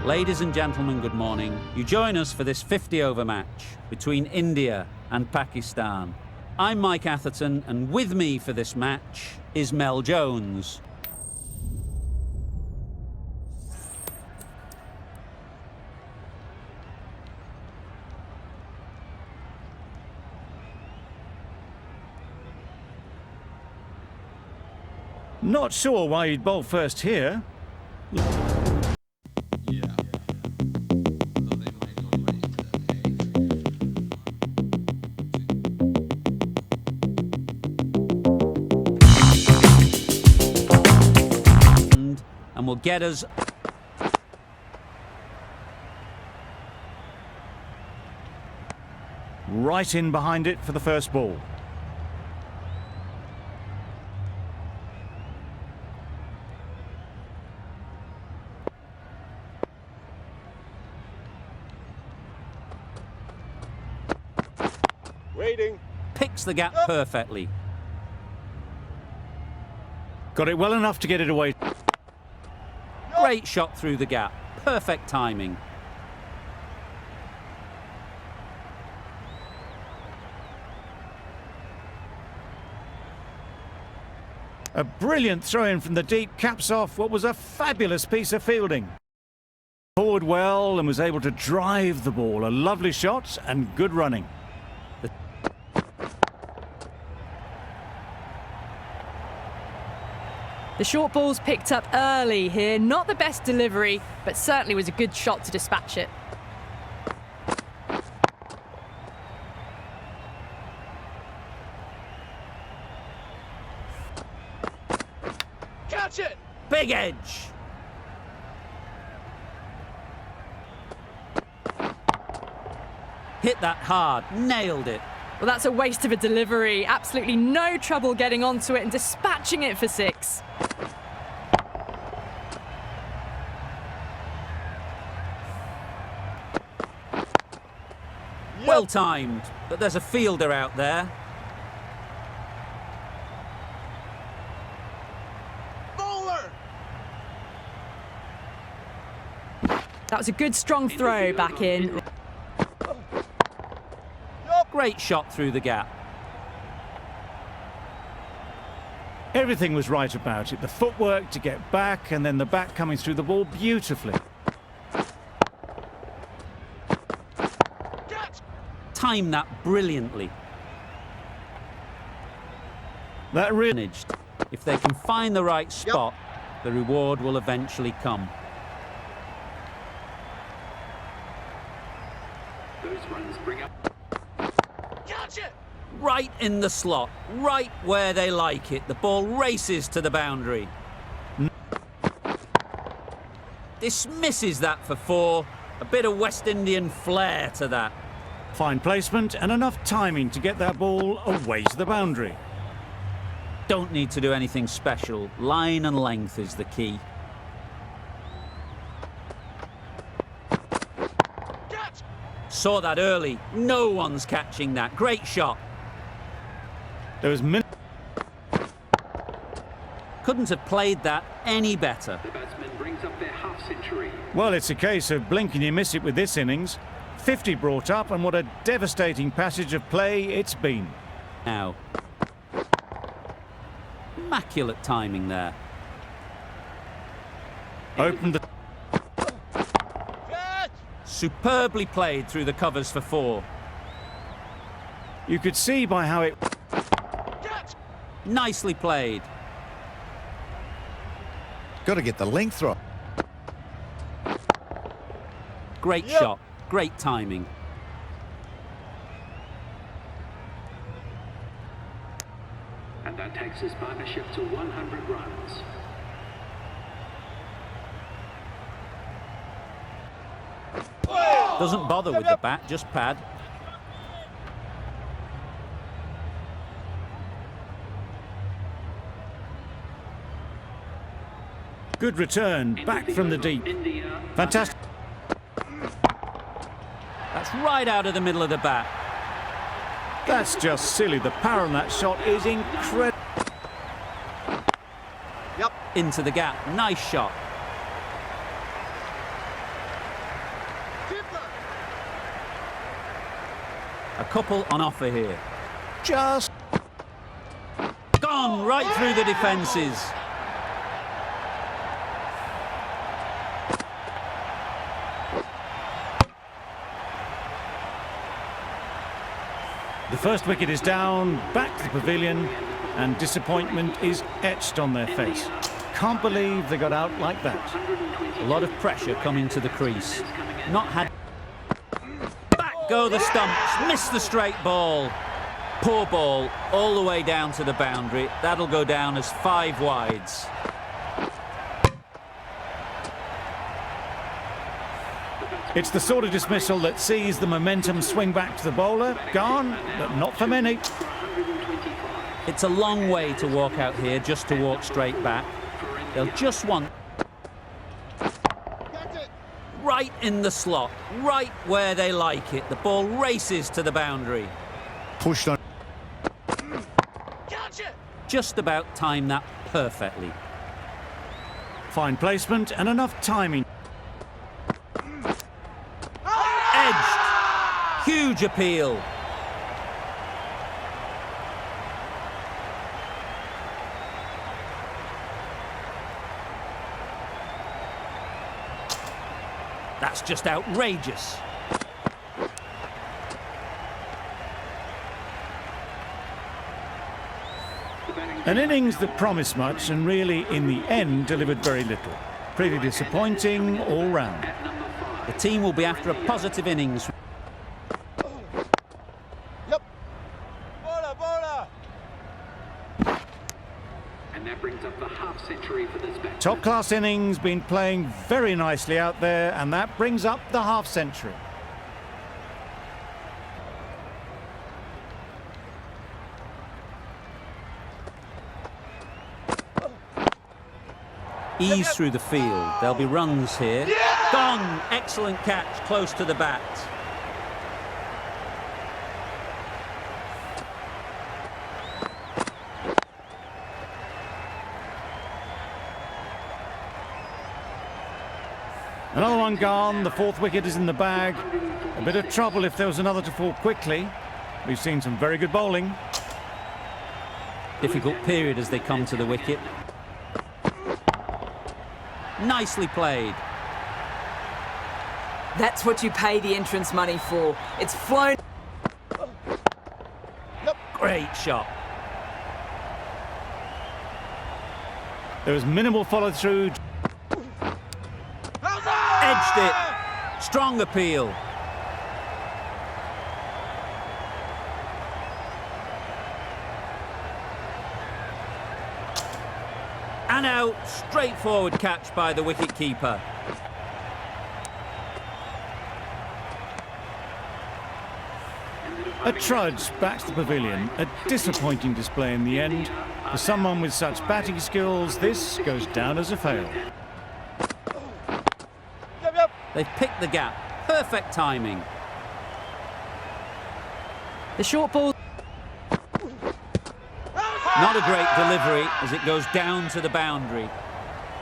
Ladies and gentlemen, good morning. You join us for this 50-over match between India and Pakistan. I'm Mike Atherton, and with me for this match is Mel Jones. Not sure why you'd bowl first here. And will get us right in behind it for the first ball. Waiting. picks the gap perfectly. Got it well enough to get it away. Great shot through the gap. Perfect timing. A brilliant throw-in from the deep caps off what was a fabulous piece of fielding. Forward well and was able to drive the ball. A lovely shot and good running. The short ball's picked up early here. Not the best delivery, but certainly was a good shot to dispatch it. Catch it! Big edge. Hit that hard. Nailed it. Well, that's a waste of a delivery. Absolutely no trouble getting onto it and dispatching it for 6. Well timed, but there's a fielder out there. Bowler! That was a good strong throw back in. Great shot through the gap. Everything was right about it. The footwork to get back and then the bat coming through the ball beautifully. Timed that brilliantly. That really Managed. If they can find the right spot, the reward will eventually come. Those runs bring up. Catch it! Right in the slot, right where they like it. The ball races to the boundary. Dismisses that for 4. A bit of West Indian flair to that. fine placement and enough timing to get that ball away to the boundary. Don't need to do anything special. Line and length is the key. Catch! Saw that early. No one's catching that. Great shot. There was Couldn't have played that any better. The batsman brings up their half-century. Well, it's a case of blink and you miss it with this innings. 50 brought up, and what a devastating passage of play it's been. Now. Immaculate timing there. Opened the... Catch! Superbly played through the covers for 4. You could see by how it... Catch! Nicely played. Got to get the length right. Great shot. Great timing. And that takes his partnership to 100 runs. Doesn't bother with the bat, just pad. Good return, back from the deep. India. Fantastic. That's right out of the middle of the bat. That's just silly. The power on that shot is incredible. Into the gap. Nice shot. couple on offer here. Just Gone right through the defences. the first wicket is down, back to the pavilion, and disappointment is etched on their face. Can't believe they got out like that. A lot of pressure coming to the crease. Not had... Back go the stumps. Missed the straight ball. Poor ball all the way down to the boundary. That'll go down as 5 wides. It's the sort of dismissal that sees the momentum swing back to the bowler. Gone, but not for many. It's a long way to walk out here just to walk straight back. They'll just want... Right in the slot, right where they like it. The ball races to the boundary. Pushed on. Catch it! Just about timed that perfectly. Fine placement and enough timing. Edged. Huge appeal. That's just outrageous. An innings that promised much and really, in the end, delivered very little. Pretty disappointing all round. The team will be after a positive innings. Yep. Bowler, bowler! And that brings up the half century for this batsman. Top-class innings, been playing very nicely out there, and that brings up the half-century. Ease through the field. There'll be runs here. Gone! Excellent catch, close to the bat. Another one gone, the 4th wicket is in the bag. A bit of trouble if there was another to fall quickly. We've seen some very good bowling. Difficult period as they come to the wicket. Nicely played. That's what you pay the entrance money for. It's flown. Great shot. There was minimal follow-through. Edged it. Strong appeal. And out. Straightforward catch by the wicket-keeper. A trudge back to the pavilion. A disappointing display in the end. For someone with such batting skills, this goes down as a fail. They've picked the gap. Perfect timing. The short ball. Not a great delivery as it goes down to the boundary.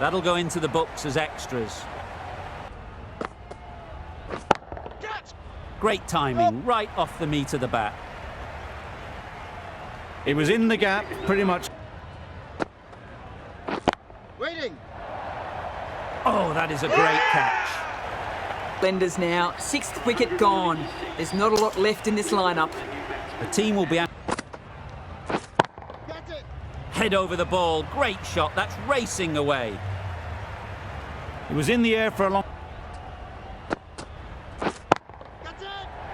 That'll go into the books as extras. Great timing, right off the meat of the bat. It was in the gap, pretty much. Waiting! Oh, that is a great catch. Blenders now. 6th wicket gone. There's not a lot left in this lineup. The team will be at... Head over the ball, great shot, that's racing away. It was in the air for a long...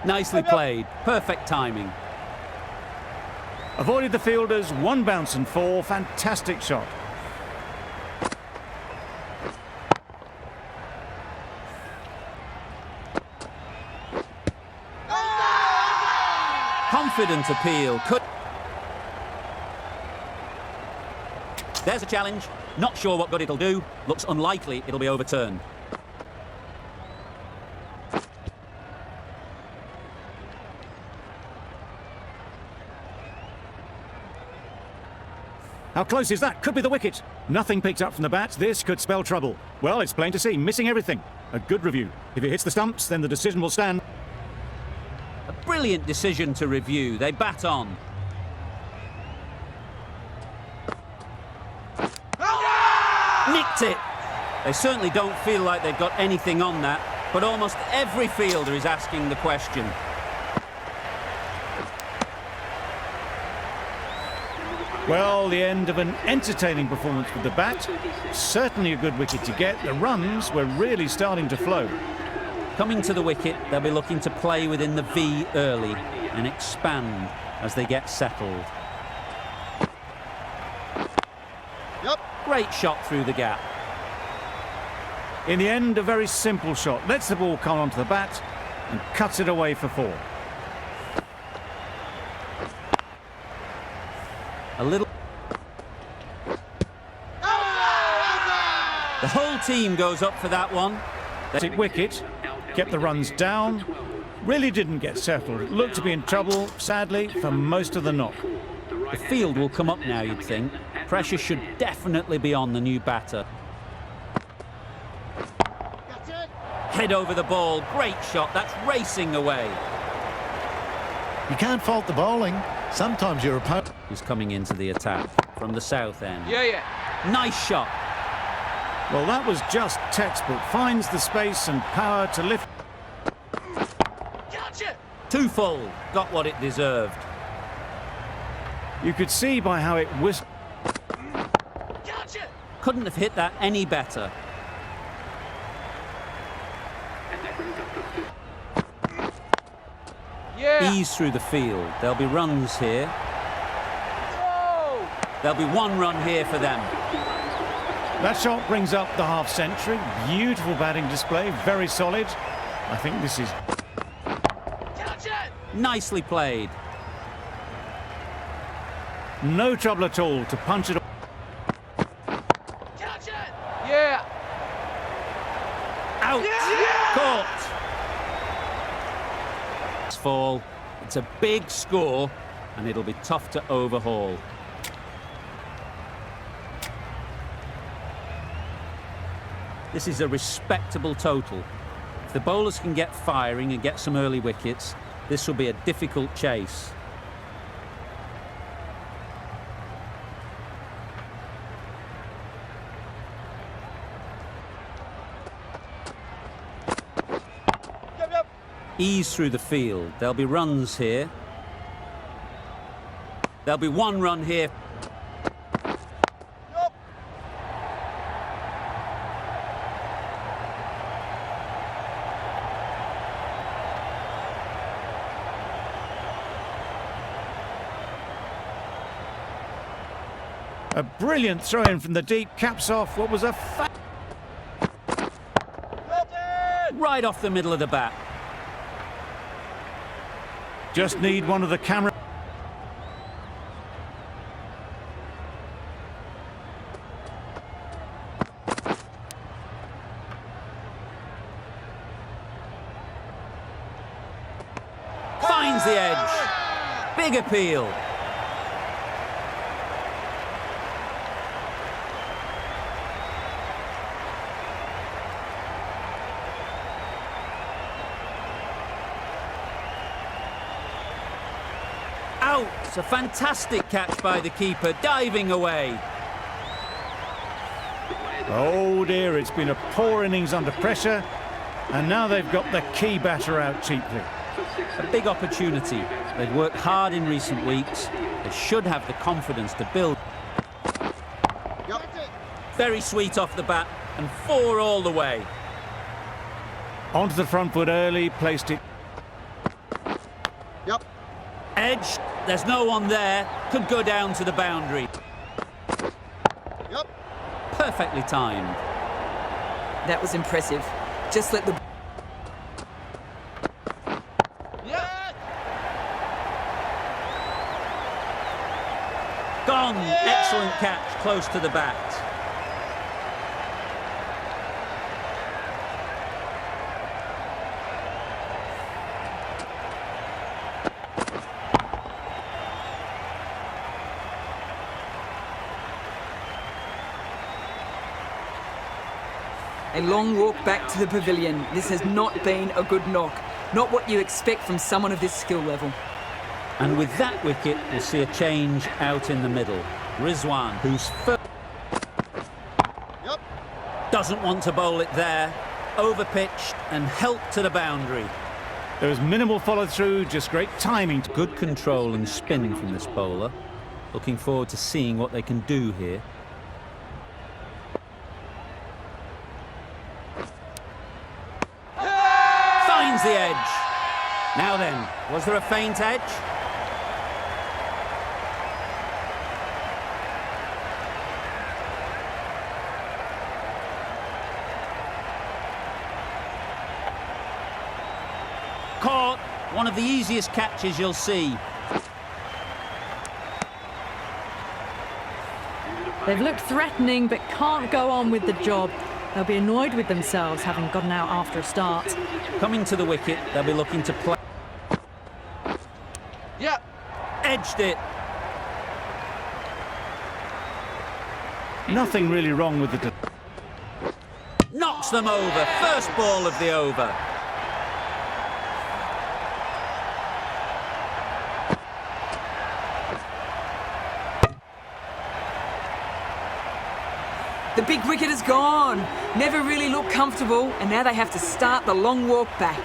Nicely played, perfect timing. Avoided the fielders, 1 bounce and 4, fantastic shot. Confident appeal, could... There's a challenge, not sure what good it'll do, looks unlikely it'll be overturned. How close is that? Could be the wicket. Nothing picked up from the bat. This could spell trouble. Well, it's plain to see. Missing everything. A good review. If it hits the stumps, then the decision will stand. A Brilliant decision to review. They bat on. Nicked it. They certainly don't feel like they've got anything on that, but almost every fielder is asking the question. Well, the end of an entertaining performance with the bat. Certainly a good wicket to get. The runs were really starting to flow. Coming to the wicket, they'll be looking to play within the V early and expand as they get settled. Yep. Great shot through the gap. In the end, a very simple shot. Lets the ball come onto the bat and cuts it away for 4. A little. The whole team goes up for that one. It wicket, kept the runs down, really didn't get settled. Looked to be in trouble, sadly, for most of the knock. The field will come up now, you'd think. Pressure should definitely be on the new batter. Head over the ball, great shot, that's racing away. You can't fault the bowling. Sometimes your opponent... He's coming into the attack from the south end. Yeah. Nice shot. Well, that was just textbook. Finds the space and power to lift. Gotcha. Too full, got what it deserved. You could see by how it whisked. Gotcha. Couldn't have hit that any better. Yeah. Ease through the field. There'll be runs here. Whoa. There'll be 1 run here for them. That shot brings up the half-century. Beautiful batting display, very solid. I think this is... Gotcha. Nicely played. no trouble at all to punch it. Gotcha. Yeah. Out. Caught. Fall. It's a big score and it'll be tough to overhaul. This is a respectable total. If the bowlers can get firing and get some early wickets, this will be a difficult chase. Yep. Ease through the field. There'll be runs here. There'll be 1 run here. Yep. A brilliant throw-in from the deep, caps off what was a Right off the middle of the bat. Just need one of the camera. Finds the edge. Big appeal. Out. It's a fantastic catch by the keeper, diving away. Oh dear, it's been a poor innings under pressure, and now they've got the key batter out cheaply. A big opportunity. They've worked hard in recent weeks. They should have the confidence to build. Yep. Very sweet off the bat, and 4 all the way. Onto the front foot early, placed it. Yep. Edge. There's no one there. Could go down to the boundary. Yep. Perfectly timed. That was impressive. Just let the... Yeah. Gone. Excellent catch, close to the bat. A long walk back to the pavilion. This has not been a good knock. Not what you expect from someone of this skill level. And with that wicket, we'll see a change out in the middle. Rizwan, who's first, Yep. doesn't want to bowl it there. Overpitched and helped to the boundary. There was minimal follow-through, just great timing. Good control and spin from this bowler. Looking forward to seeing what they can do here. Finds the edge. Now then, was there a faint edge? Caught. One of the easiest catches you'll see. They've looked threatening but can't go on with the job. They'll be annoyed with themselves having gotten out after a start. Coming to the wicket, they'll be looking to play. Yeah. Edged it. Nothing really wrong with the... Knocks them over. First ball of the over. The big wicket is gone. Never really looked comfortable, and now they have to start the long walk back.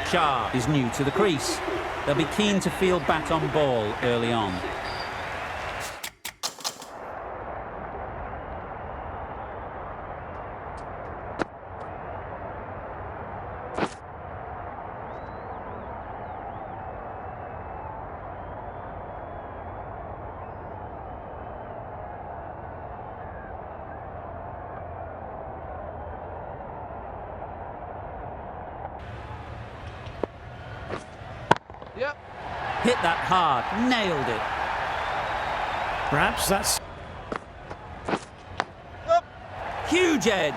Shah is new to the crease. They'll be keen to field bat on ball early on. Yep. Hit that hard. Nailed it. Perhaps that's... Yep. Huge edge.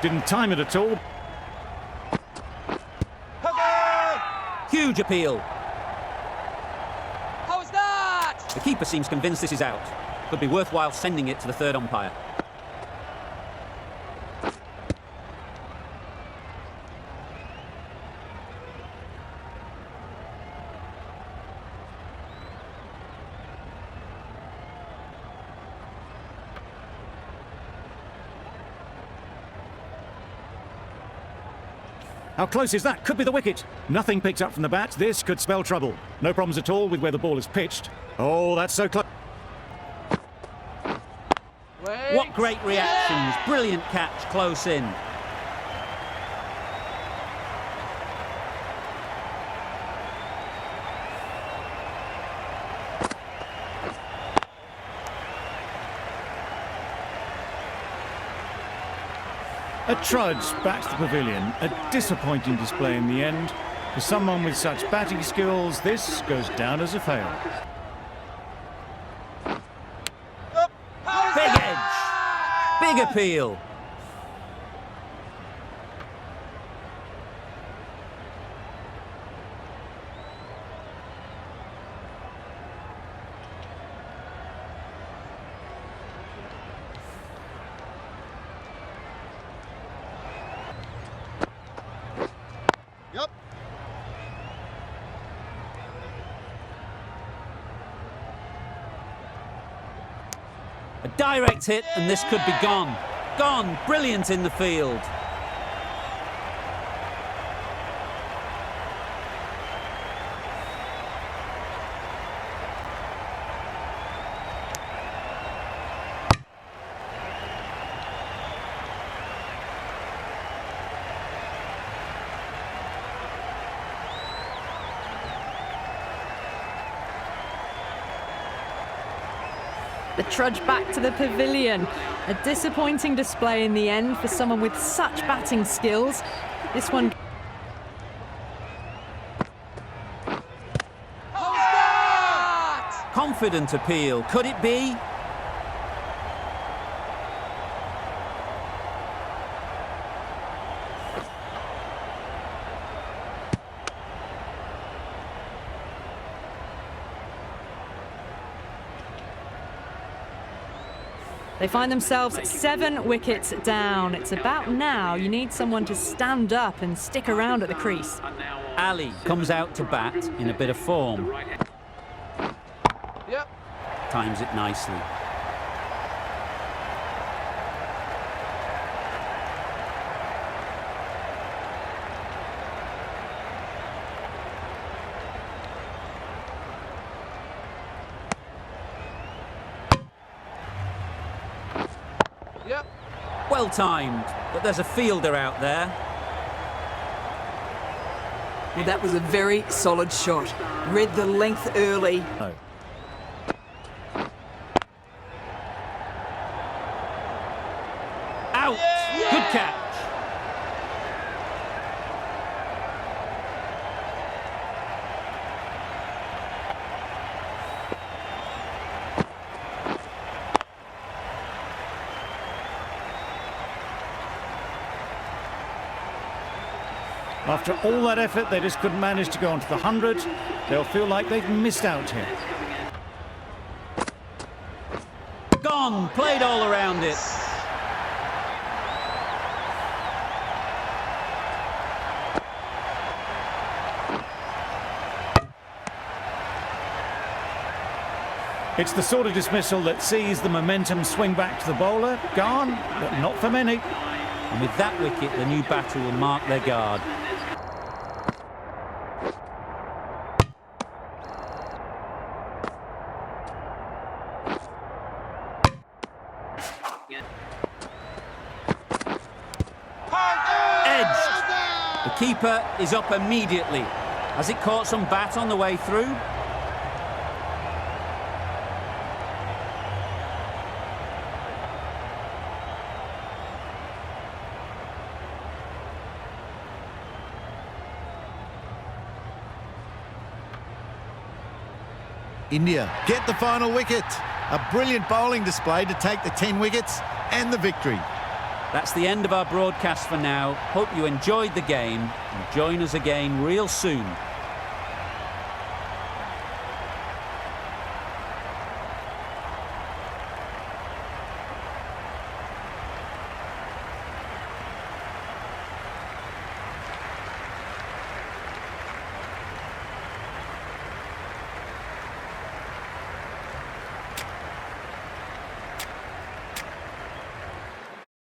Didn't time it at all. Okay. Huge appeal. How was that? The keeper seems convinced this is out. Could be worthwhile sending it to the third umpire. How close is that? Could be the wicket. Nothing picked up from the bat. This could spell trouble. No problems at all with where the ball is pitched. Oh, that's so close. Wait. What great reactions. Brilliant catch close in. A trudge back to the pavilion. A disappointing display in the end. For someone with such batting skills, this goes down as a fail. Yep. How was Big that? edge. Big appeal. Yep. A direct hit and this could be gone. Gone. Brilliant in the field. The trudge back to the pavilion. A disappointing display in the end for someone with such batting skills. This one... How was that? Confident appeal. Could it be? They find themselves 7 wickets down. It's about now you need someone to stand up and stick around at the crease. Ali comes out to bat in a bit of form. Yep. Times it nicely. Yep. Well timed, but there's a fielder out there. Well, that was a very solid shot. Read the length early. No. Out! Good catch. After all that effort, they just couldn't manage to go onto the 100. They'll feel like they've missed out here. Gone, played all around it. It's the sort of dismissal that sees the momentum swing back to the bowler. Gone, but not for many. And with that wicket, the new batter will mark their guard. Edged. The keeper is up immediately. Has it caught some bat on the way through? India get the final wicket. A brilliant bowling display to take the 10 wickets and the victory. That's the end of our broadcast for now. Hope you enjoyed the game and join us again real soon